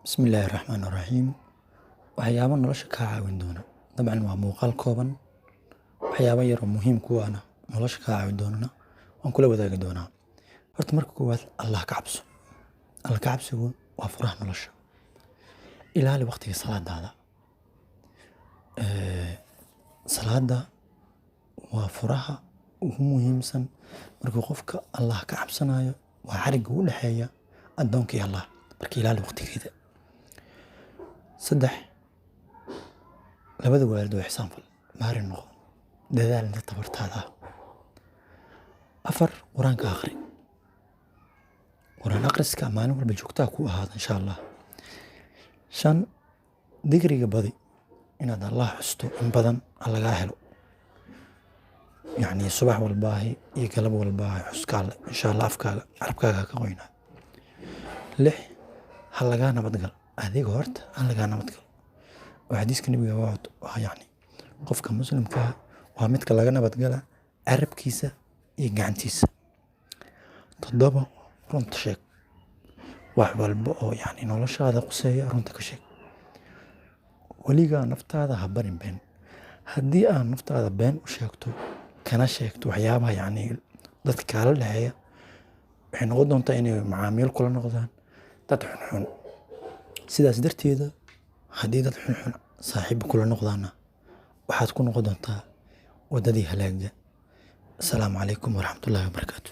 Bismillaahi Raxmaani Raxiim. Waxyaabo nolosha kaa caawin doona. Dabcan waa muuqaal kooban. Waxyaabo yar oo muhiim ku ah nolosha kaa caawin doona waan kula wadaagi doonaa. Horta marka koowaad Allah ka cabso. Allah ka cabsigu waa furaha nolosha. Ilaali waqtiga salaadaada. Salaada waa furaha ugu muhiimsan markuu qofka Allah ka cabsanayo waa xariga u dhaxeeya addoonka iyo Allah. Marka ilaali waqtigeeda. 3 labada waalid oo ixsaan fal maarin noqo dadaal inta tabartaada 4 quraanka akhri quraan akhriska maalin walba joogtaa ku ahaada insha Allah 5 digriga badi inaad Allah xusto in badan laga helo يعني subax walbaahi iyo galab walbaahi xuska alle insha Allah afkaaga carabkaaga ka qoyna 6 hal laga nabadgal adiga horta aan laga nabadgal وحديث النبي waa yani qofka muslimka waa midka laga nabadgala carabkiisa iyo gacantiisa 7 runta sheeg wax walba oo yani noloshaada quseeya runta ka sheeg waliga naftaada ha barin been haddii aan naftaada been u sheegto kana sheegto waxyaabaha yani dadka kala dhaxeeya waxay noqon doontaa inay macaamiil kula noqdaan dad xun sidaas darteeda haddii dad xun saaxiib kula noqdaana waxaad ku noqon doontaa wadadii halaaga. Assalaamu calaykum waraxmatullaahi wabarakaatuh.